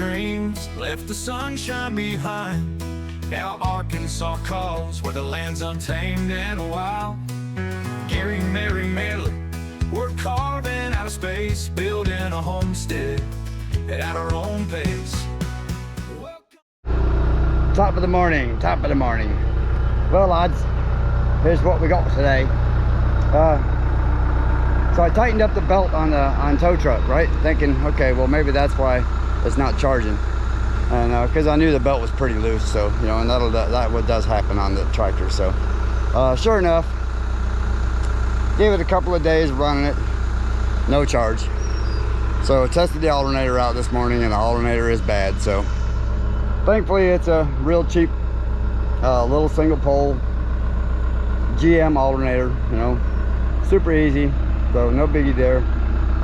dreams, left the sunshine behind. Now Arkansas calls, where the land's untamed and wild. Gary, Mary, Miller, we're carving out of space, building a homestead at our own pace. Top of the morning, top of the morning. Well, lads, here's what we got today. So I tightened up the belt on tow truck, right? Thinking, okay, well maybe that's why it's not charging. And because I knew the belt was pretty loose, so you know, and that what does happen on the tractor. So sure enough, gave it a couple of days running it, no charge. So I tested the alternator out this morning, and the alternator is bad. So thankfully it's a real cheap little single pole GM alternator, you know, super easy, so no biggie there.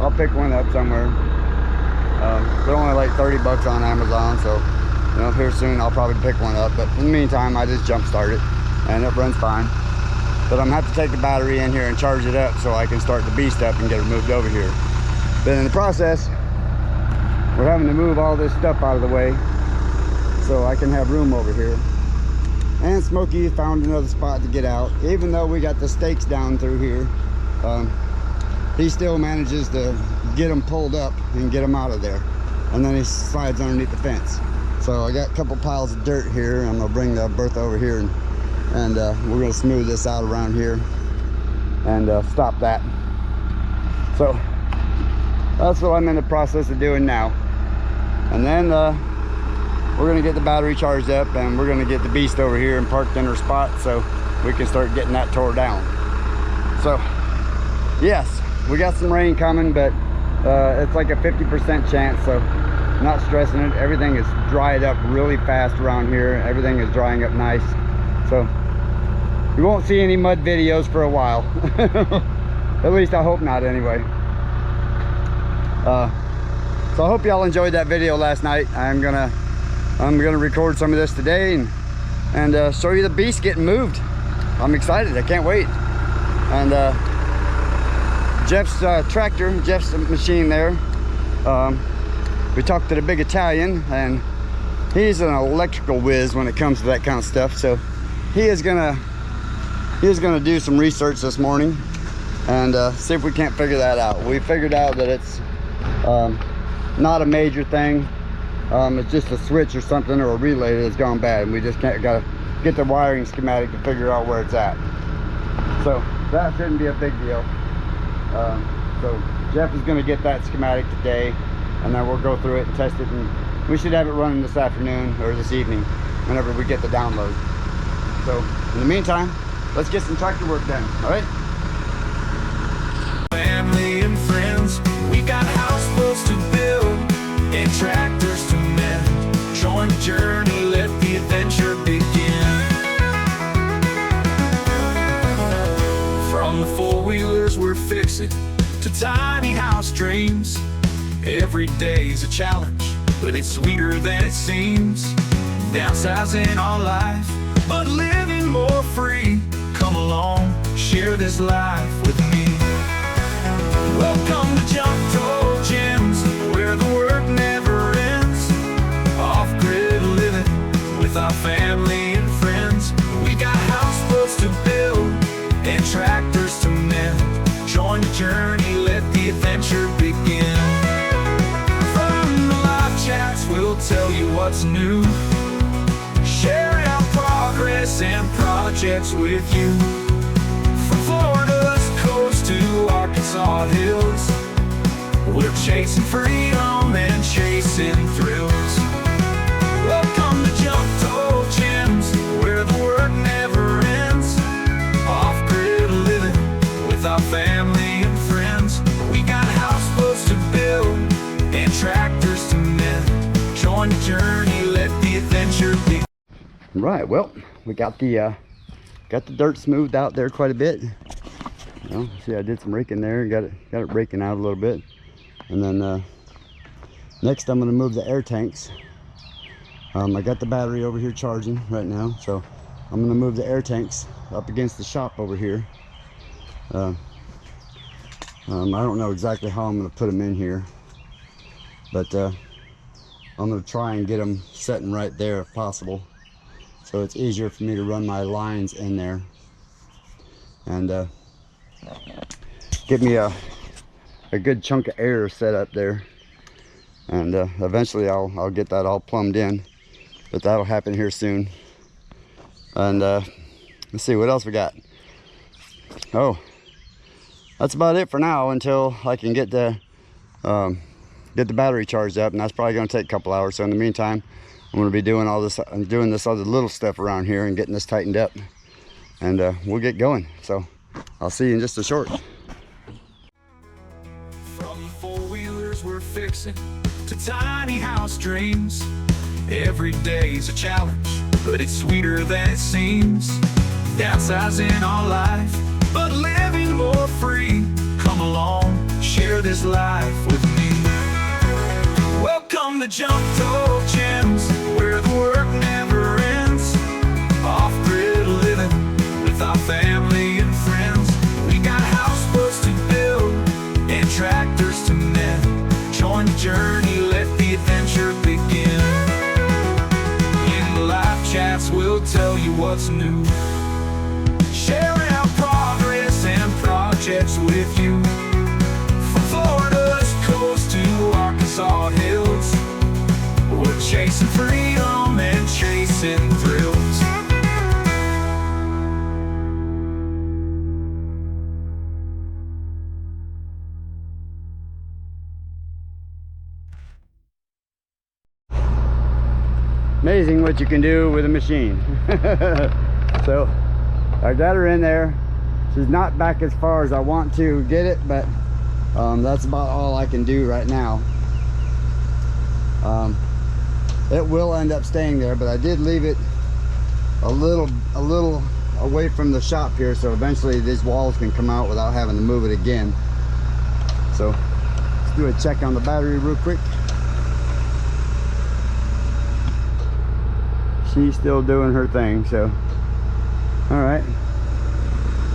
I'll pick one up somewhere. They're only like 30 bucks on Amazon, so you know, here soon I'll probably pick one up. But in the meantime, I just jump start it and it runs fine. But I'm gonna have to take the battery in here and charge it up so I can start the beast up and get it moved over here. But in the process, we're having to move all this stuff out of the way so I can have room over here. And Smokey found another spot to get out. Even though we got the stakes down through here, he still manages to get them pulled up and get them out of there. And then he slides underneath the fence. So I got a couple piles of dirt here. I'm gonna bring the Bertha over here and we're gonna smooth this out around here and stop that. So that's what I'm in the process of doing now. And then we're gonna get the battery charged up, and we're gonna get the beast over here and parked in her spot so we can start getting that tore down. So yes, we got some rain coming, but it's like a 50% chance, so I'm not stressing it. Everything is dried up really fast around here. Everything is drying up nice, so we won't see any mud videos for a while. At least I hope not, anyway. So I hope y'all enjoyed that video last night. I'm gonna record some of this today and show you the beast getting moved. I'm excited, I can't wait. And Jeff's tractor, Jeff's machine there, we talked to the big Italian, and he's an electrical whiz when it comes to that kind of stuff. So he is gonna do some research this morning and see if we can't figure that out. We figured out that it's not a major thing. It's just a switch or something, or a relay that's gone bad, and we just gotta get the wiring schematic to figure out where it's at. So that shouldn't be a big deal. So Jeff is going to get that schematic today, and then we'll go through it and test it, and we should have it running this afternoon or this evening whenever we get the download. So in the meantime, let's get some tractor work done. All right, Family and friends, we got houseboats to build and tractors to mend. Join the journey, let the adventure begin. From the four-wheelers we're fixing to tiny house dreams, every day's a challenge, but it's sweeter than it seems. Downsizing our life, but living more free. Come along, share this life with me. Welcome to JunktoJems, where the work never ends. Off-grid living with our family and friends. We got houseboats to build and tractors to mend. Join the journey, let the adventure begin. From the live chats, we'll tell you what's new, sharing our progress and projects with you. From Florida's coast to Arkansas hills, we're chasing freedom and chasing thrills. Welcome to JunktoJems, where the work never ends. Off-grid living with our family and friends. We got houseboats to build and tractors to mend. Join the journey, let the adventure begin. right. Well, we got the dirt smoothed out there quite a bit. You know, see, I did some raking there, got it raking out a little bit. And then next I'm going to move the air tanks. I got the battery over here charging right now, so I'm going to move the air tanks up against the shop over here. I don't know exactly how I'm going to put them in here, but I'm gonna try and get them sitting right there if possible, so it's easier for me to run my lines in there and get me a good chunk of air set up there. And eventually I'll get that all plumbed in, but that'll happen here soon. And let's see what else we got. Oh, that's about it for now until I can get the battery charged up, and that's probably going to take a couple hours. So in the meantime, I'm going to be doing all this, doing this other little stuff around here and getting this tightened up, and we'll get going. So I'll see you in just a short. From four-wheelers we're fixing to tiny house dreams. Every day's a challenge, but it's sweeter than it seems. Downsizing our life, but living more free. Come along, share this life with me. Welcome to JunktoJems, where the work never ends. Off-grid living with our family and friends. We got houseboats to build and tractors to mend. Join the journey, let the adventure begin. In the live chats we'll tell you what's new, sharing our progress and projects with you. From Florida's coast to Arkansas hills, we're chasing freedom and chasing thrills. Amazing what you can do with a machine. So I got her in there. She's not back as far as I want to get it, but that's about all I can do right now. It will end up staying there, but I did leave it a little away from the shop here, so eventually these walls can come out without having to move it again. So let's do a check on the battery real quick. She's still doing her thing, so all right,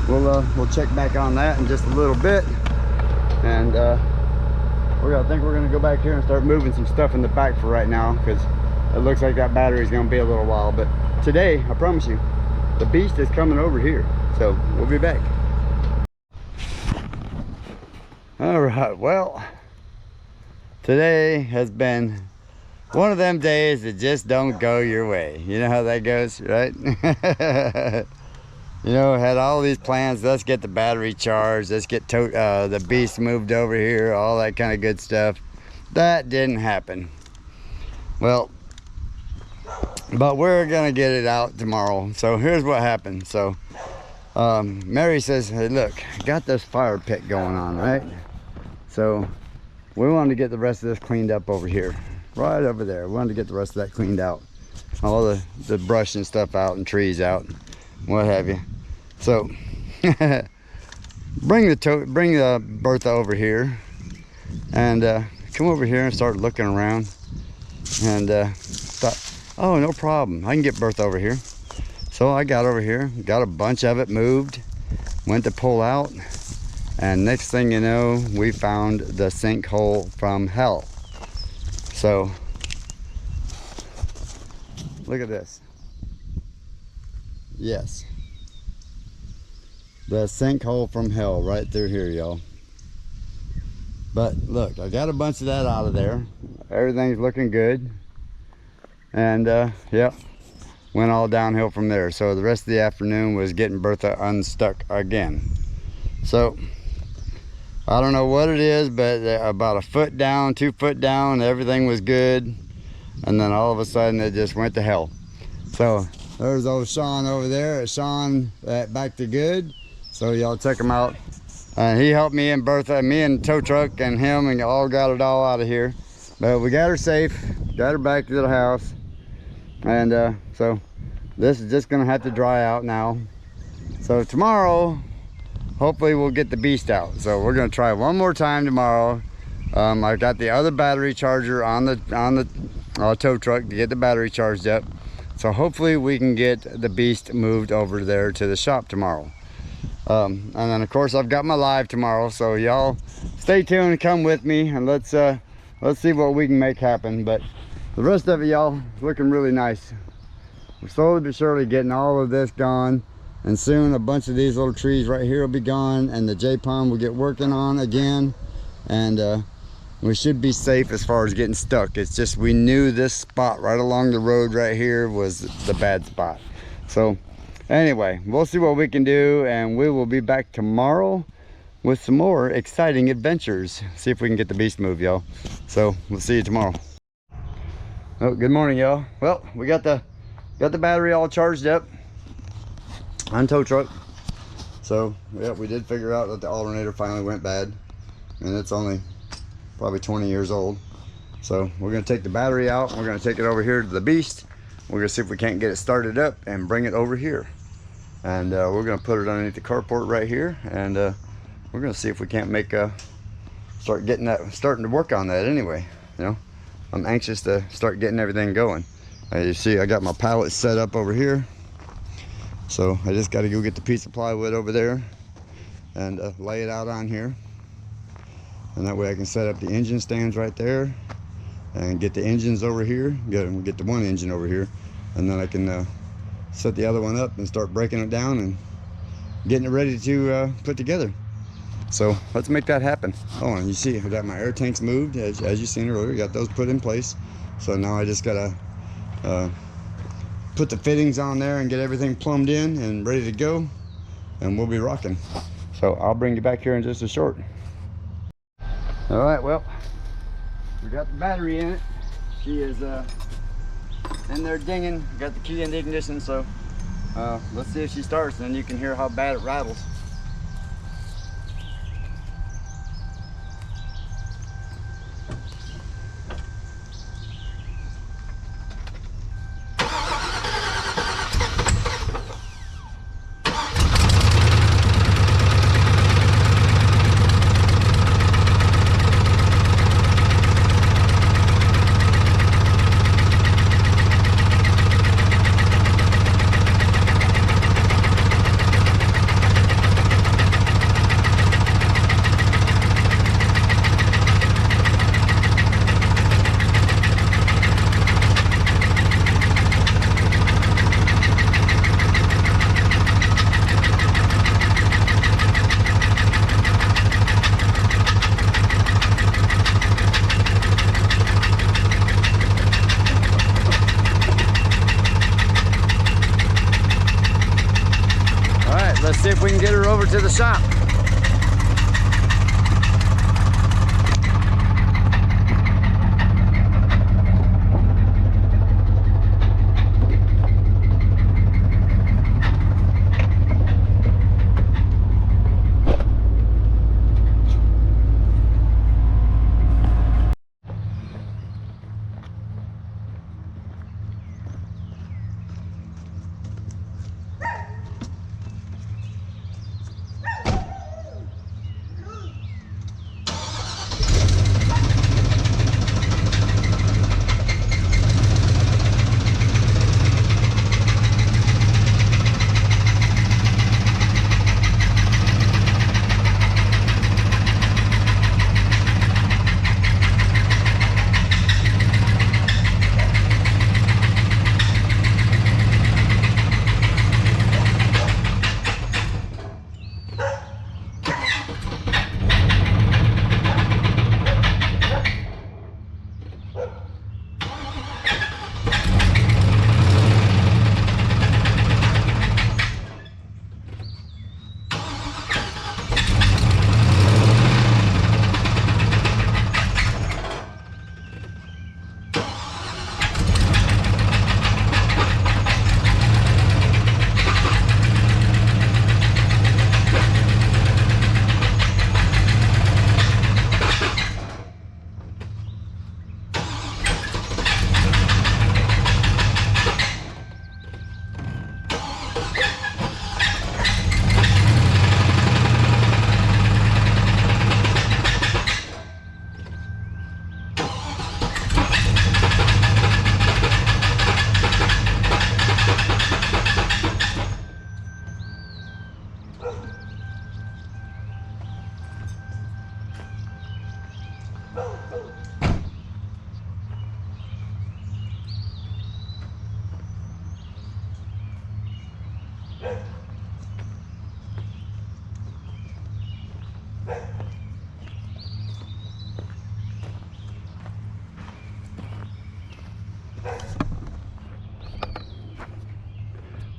we'll check back on that in just a little bit. And I think we're gonna go back here and start moving some stuff in the back for right now, because it looks like that battery is gonna be a little while. But today, I promise you, the beast is coming over here, so we'll be back. All right, well, today has been one of them days that just don't go your way. You know how that goes, right? You know, had all these plans. Let's get the battery charged. Let's get the beast moved over here. All that kind of good stuff. That didn't happen. Well, but we're gonna get it out tomorrow. So here's what happened. So Mary says, hey, look, I got this fire pit going on, right? So we wanted to get the rest of this cleaned up over here. Right over there. We wanted to get the rest of that cleaned out. All the brush and stuff out and trees out, what have you. So bring the Bertha over here and come over here and start looking around. And thought, oh, no problem, I can get Bertha over here. So I got over here, got a bunch of it moved, went to pull out, and next thing you know, we found the sinkhole from hell. So look at this. Yes, the sinkhole from hell right through here, y'all. But look, I got a bunch of that out of there. Everything's looking good, and yep, went all downhill from there. So the rest of the afternoon was getting Bertha unstuck again. So I don't know what it is, but about a foot down, 2 foot down, everything was good. And then all of a sudden it just went to hell. So there's old Sean over there. Sean back to good. So y'all check him out. He helped me and Bertha, me and tow truck and him, and all got it all out of here. But we got her safe, got her back to the house. And so this is just gonna have to dry out now. So tomorrow, hopefully we'll get the beast out. So we're gonna try one more time tomorrow. I got the other battery charger on the tow truck to get the battery charged up. So hopefully we can get the beast moved over there to the shop tomorrow. And then of course I've got my live tomorrow. So y'all stay tuned, come with me, and let's see what we can make happen. But the rest of it, y'all, looking really nice. We're slowly but surely getting all of this gone, and soon a bunch of these little trees right here will be gone, and the J-pond will get working on again, and we should be safe as far as getting stuck. It's just we knew this spot right along the road right here was the bad spot. So anyway, we'll see what we can do, and we will be back tomorrow with some more exciting adventures. See if we can get the beast moved, y'all. So we'll see you tomorrow. Oh, good morning, y'all. Well, we got the battery all charged up on tow truck. So yeah, we did figure out that the alternator finally went bad, and it's only probably 20 years old. So we're going to take the battery out, we're going to take it over here to the beast. We're going to see if we can't get it started up and bring it over here, and we're going to put it underneath the carport right here, and we're going to see if we can't make starting to work on that anyway. You know, I'm anxious to start getting everything going. You see, I got my pallet set up over here, so I just got to go get the piece of plywood over there and lay it out on here. And that way I can set up the engine stands right there and get the engines over here, get the one engine over here, and then I can set the other one up and start breaking it down and getting it ready to put together. So let's make that happen. Oh, and you see I got my air tanks moved, as you seen earlier. Got those put in place. So now I just gotta put the fittings on there and get everything plumbed in and ready to go, and we'll be rocking. So I'll bring you back here in just a short. All right, well, we got the battery in it. She is in there dinging. Got the key in the ignition, so let's see if she starts, and then you can hear how bad it rattles. Let's see if we can get her over to the shop.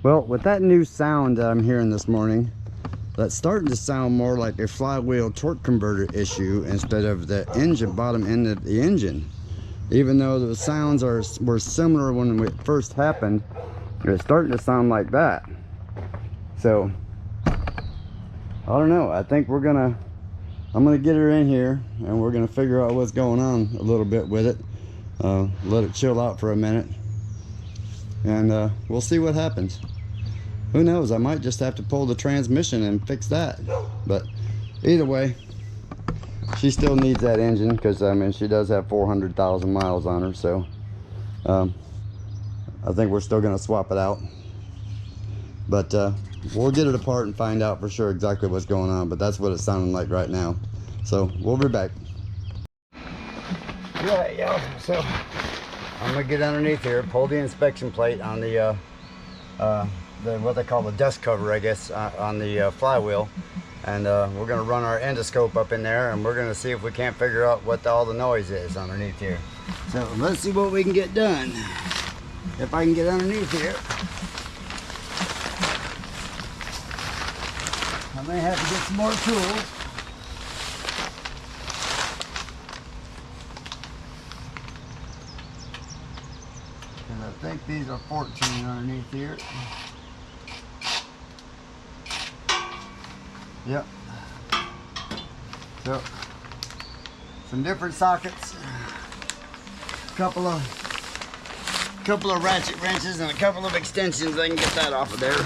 Well, with that new sound that I'm hearing this morning, that's starting to sound more like a flywheel torque converter issue instead of the engine, bottom end of the engine. Even though the sounds were similar when it first happened, it's starting to sound like that. So I don't know. I think I'm gonna get her in here and we're gonna figure out what's going on a little bit with it. Let it chill out for a minute, and we'll see what happens. Who knows, I might just have to pull the transmission and fix that. But either way, she still needs that engine, because I mean, she does have 400,000 miles on her. So I think we're still gonna swap it out. But we'll get it apart and find out for sure exactly what's going on. But that's what it's sounding like right now. So we'll be back. Right, y'all. So I'm gonna get underneath here, pull the inspection plate on the what they call the dust cover, I guess, on the flywheel, and we're gonna run our endoscope up in there, and we're gonna see if we can't figure out what all the noise is underneath here. So let's see what we can get done. If I can get underneath here, I may have to get some more tools. And I think these are 14 underneath here. Yep. So some different sockets, a couple of ratchet wrenches, and a couple of extensions. I can get that off of there.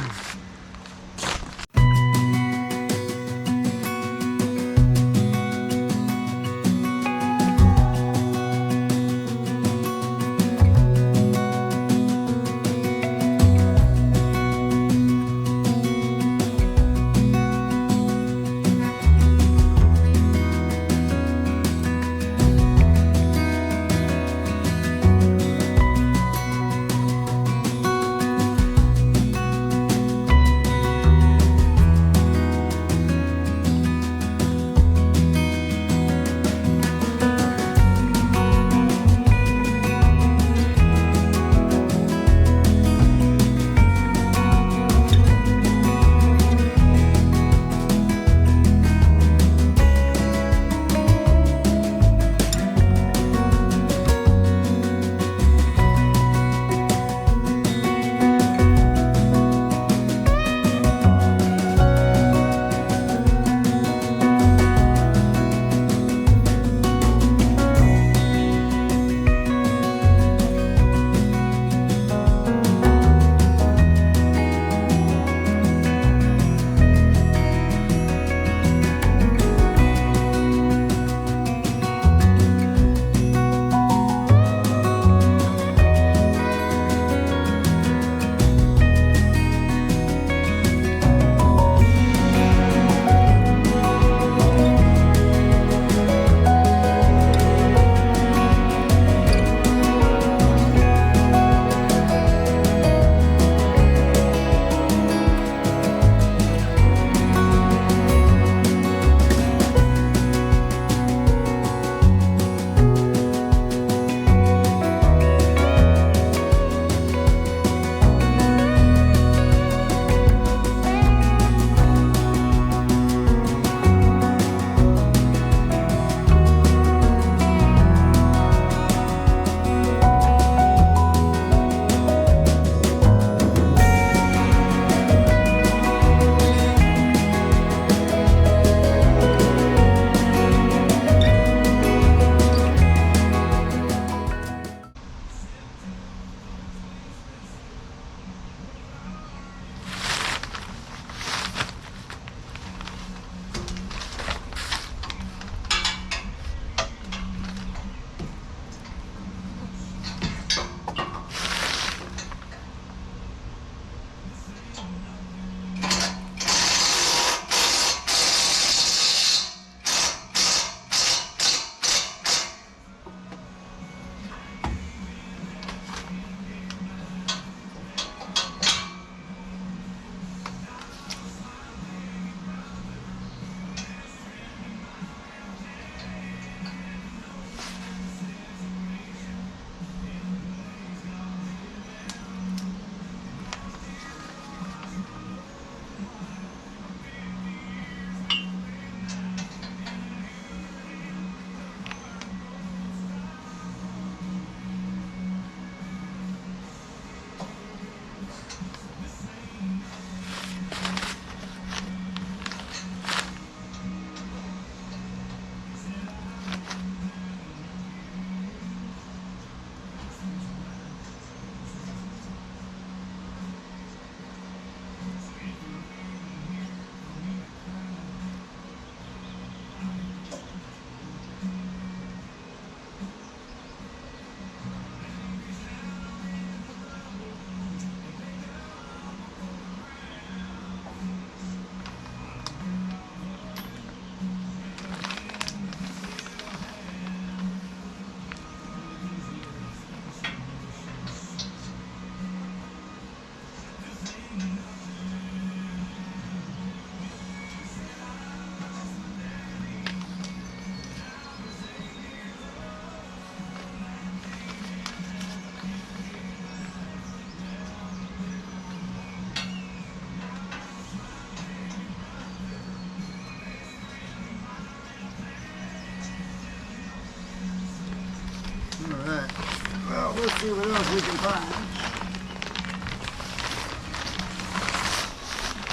let's see what else we can find.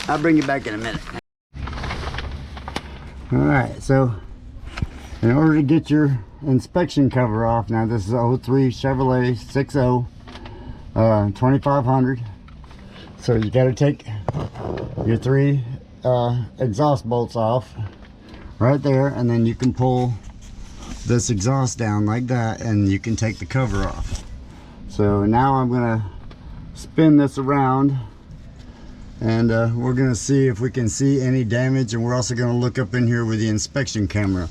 I'll bring you back in a minute. Alright, so in order to get your inspection cover off, now this is a 03 Chevrolet 6.0 2500. So you got to take your 3 exhaust bolts off right there, and then you can pull this exhaust down like that and you can take the cover off. So now I'm gonna spin this around, and we're gonna see if we can see any damage, and we're also gonna look up in here with the inspection camera,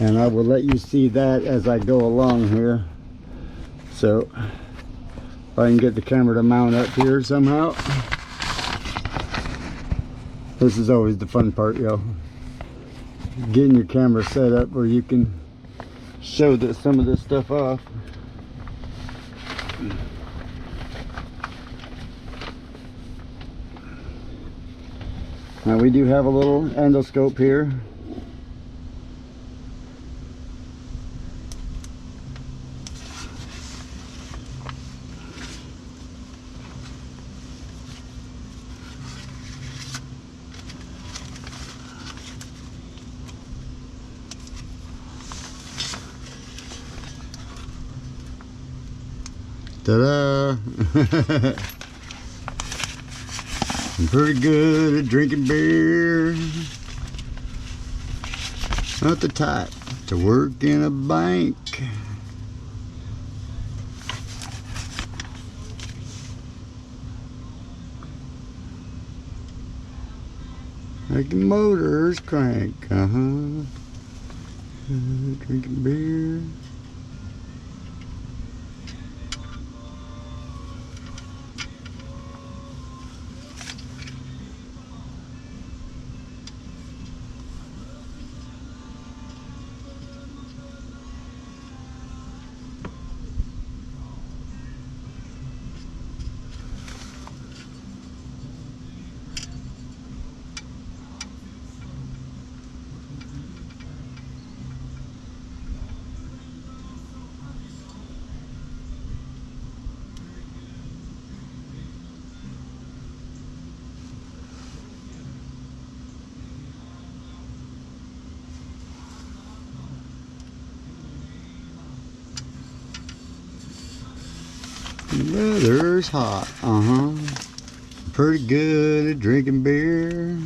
and I will let you see that as I go along here. So if I can get the camera to mount up here somehow. This is always the fun part, yo. Getting your camera set up where you can show some of this stuff off. Now we do have a little endoscope here. Ta-da! I'm pretty good at drinking beer. Not the type to work in a bank. Making motors crank, drinking beer. The weather's hot, pretty good at drinking beer.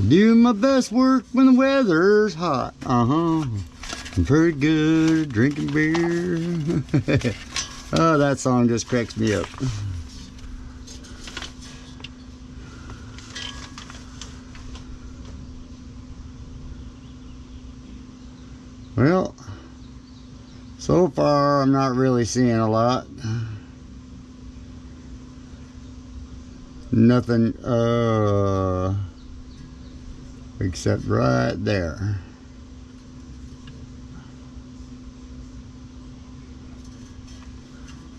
Do my best work when the weather's hot. I'm pretty good at drinking beer. Oh, that song just cracks me up. Well, so far I'm not really seeing a lot. Nothing except right there.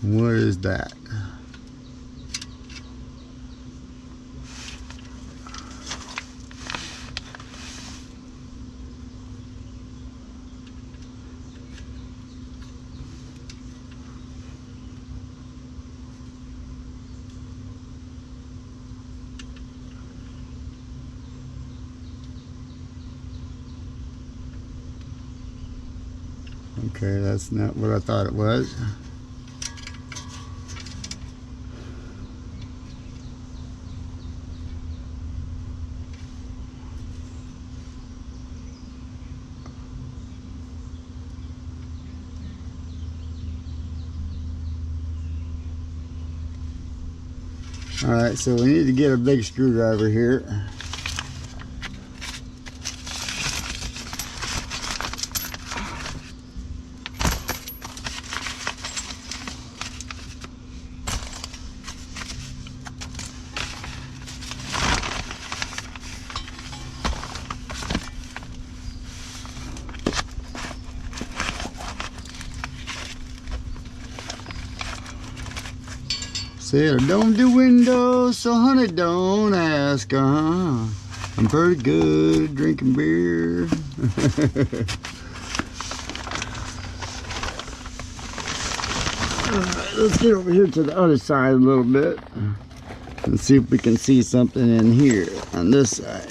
What is that? Okay, that's not what I thought it was. Alright, so we need to get a big screwdriver here. Said I don't do windows, so honey, don't ask. I'm pretty good at drinking beer. Alright, let's get over here to the other side a little bit and see if we can see something in here on this side.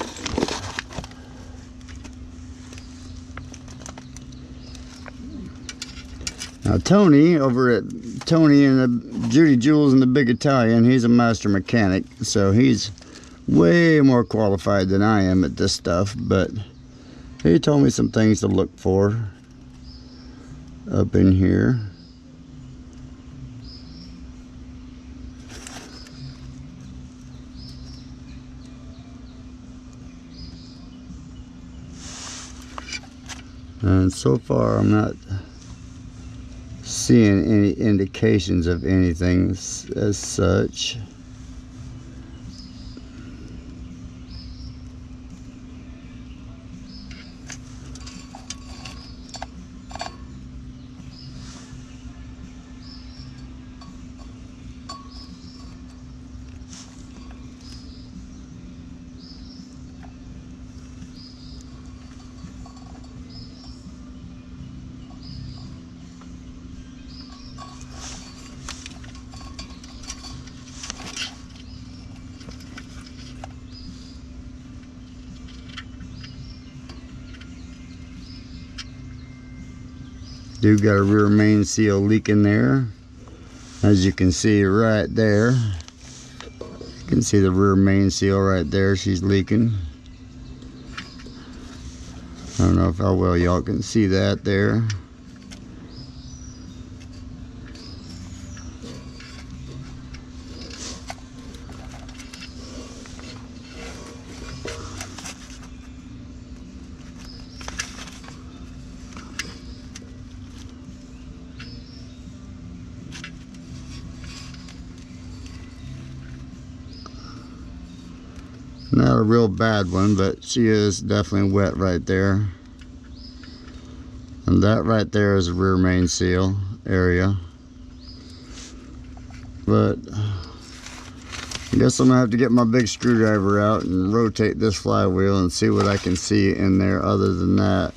Now Tony, over at Tony and the Judy Jules and the Big Italian, he's a master mechanic, so he's way more qualified than I am at this stuff, but he told me some things to look for up in here. And so far I'm not seeing any indications of anything as such. Do got a rear main seal leaking there, as you can see right there. You can see the rear main seal right there, she's leaking. I don't know how well y'all can see that there. Not a real bad one, but she is definitely wet right there. And that right there is a rear main seal area. But I guess I'm gonna have to get my big screwdriver out and rotate this flywheel and see what I can see in there other than that.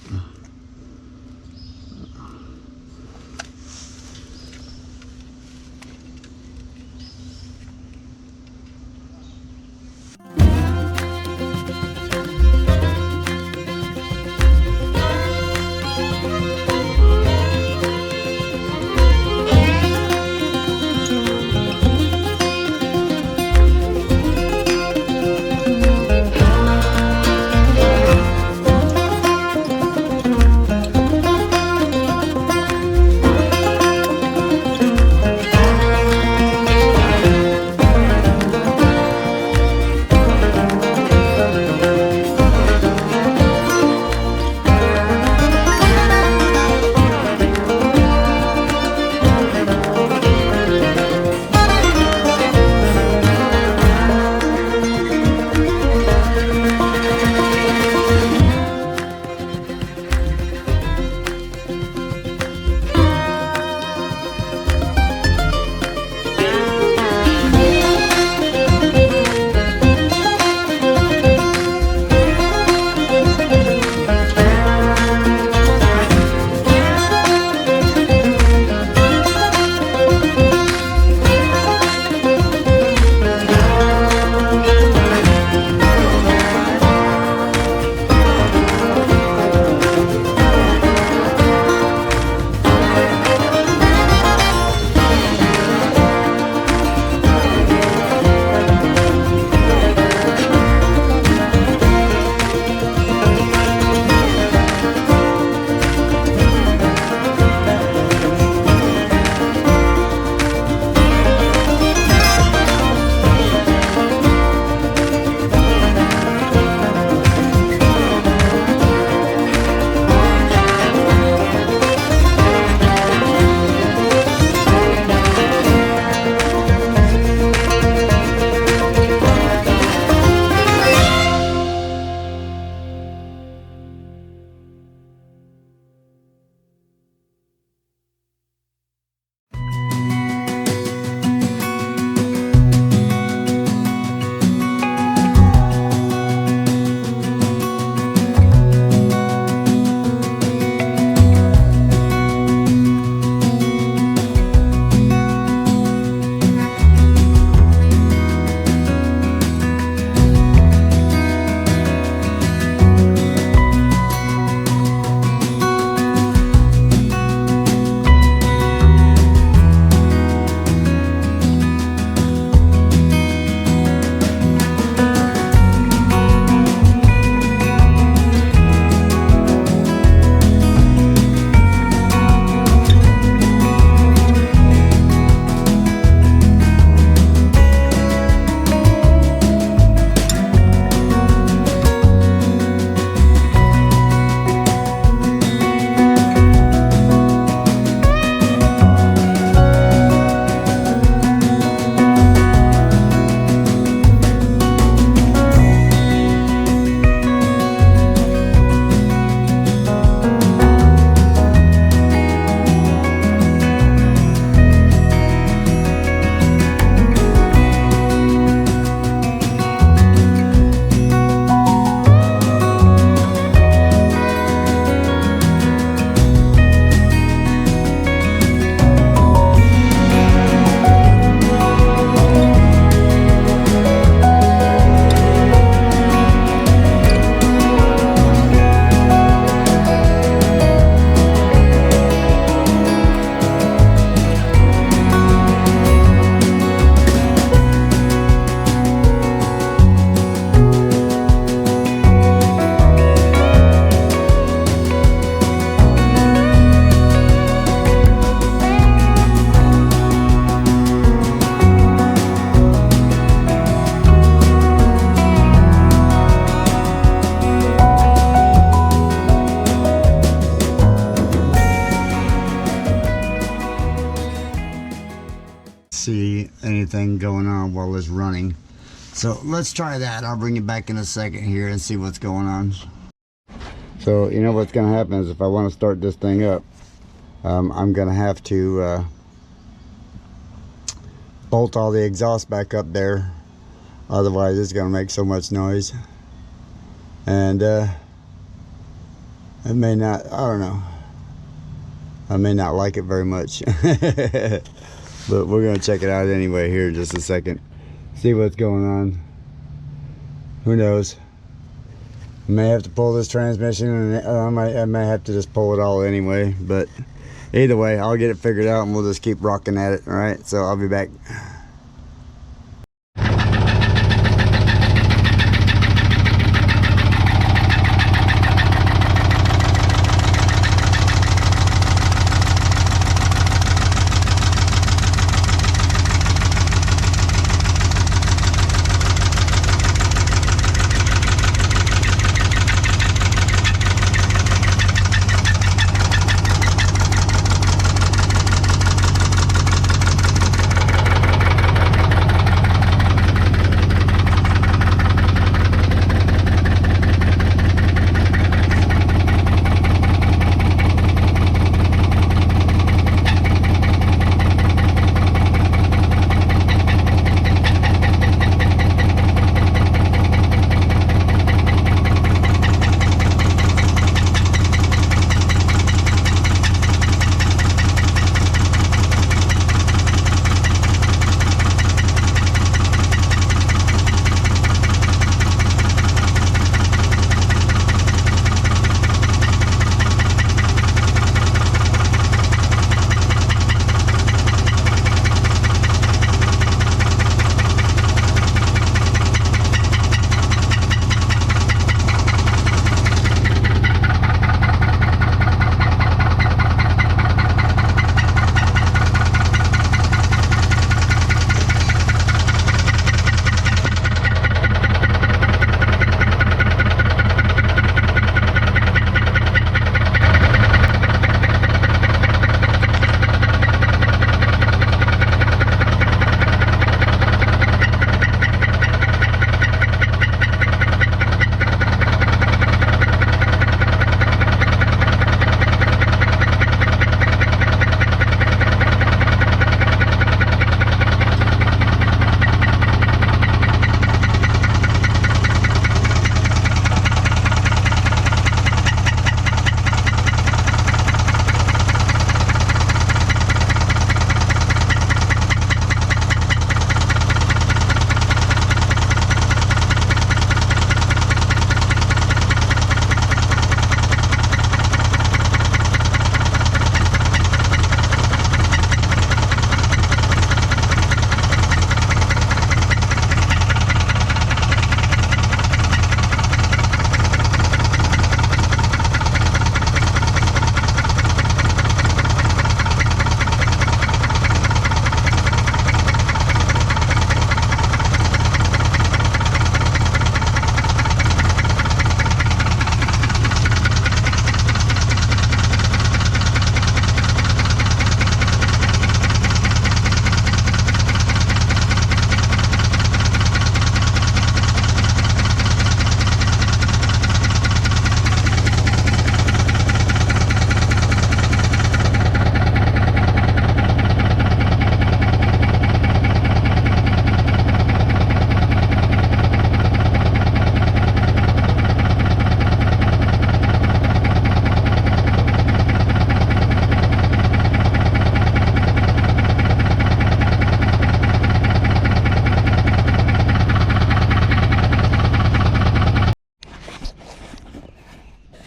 see anything going on while it's running. So let's try that. I'll bring you back in a second here and see what's going on. So you know what's going to happen is if I want to start this thing up, I'm going to have to bolt all the exhaust back up there. Otherwise it's going to make so much noise. And it may not, I don't know, I may not like it very much. But we're going to check it out anyway here in just a second. See what's going on. Who knows? I may have to pull this transmission, and I may have to just pull it all anyway. But either way, I'll get it figured out and we'll just keep rocking at it. Alright, so I'll be back.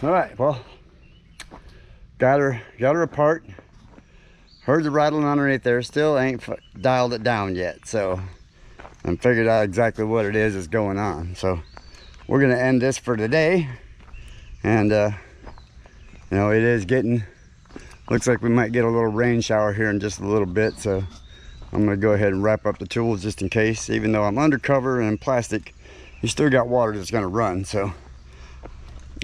All right, well, got her apart. Heard the rattling underneath there. Still ain't dialed it down yet, so I figured out exactly what it is going on. So we're gonna end this for today. And you know, it is getting, looks like we might get a little rain shower here in just a little bit, so I'm gonna go ahead and wrap up the tools just in case. Even though I'm undercover and in plastic, you still got water that's gonna run, so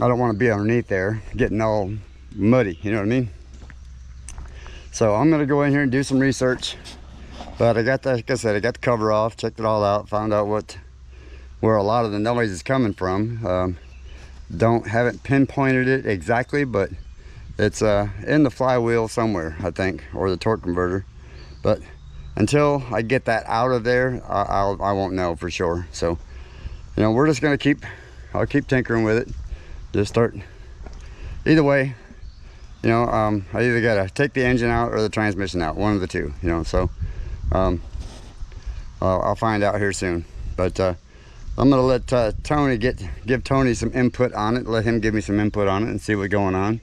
I don't want to be underneath there getting all muddy, you know what I mean? So I'm gonna go in here and do some research But I got the, like I said, I got the cover off, checked it all out, found out where a lot of the noise is coming from. Haven't pinpointed it exactly, but it's in the flywheel somewhere, I think, or the torque converter. But until I get that out of there, I won't know for sure. So, you know, we're just gonna I'll keep tinkering with it. Just start, either way, you know, I either gotta take the engine out or the transmission out, one of the two, you know. So I'll find out here soon. But I'm gonna let Tony give Tony some input on it, let him give me some input on it and see what's going on.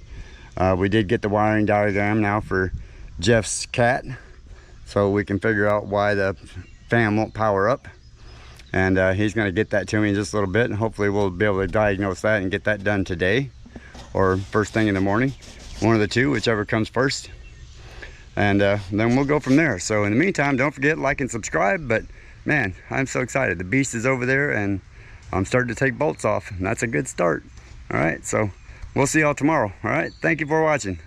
We did get the wiring diagram now for Jeff's cat, so we can figure out why the fan won't power up. And he's gonna get that to me in just a little bit, and hopefully we'll be able to diagnose that and get that done today or first thing in the morning, one of the two, whichever comes first. And then we'll go from there. So in the meantime, don't forget, like and subscribe. But man, I'm so excited. The beast is over there and I'm starting to take bolts off, and that's a good start. All right, so we'll see y'all tomorrow. All right, thank you for watching.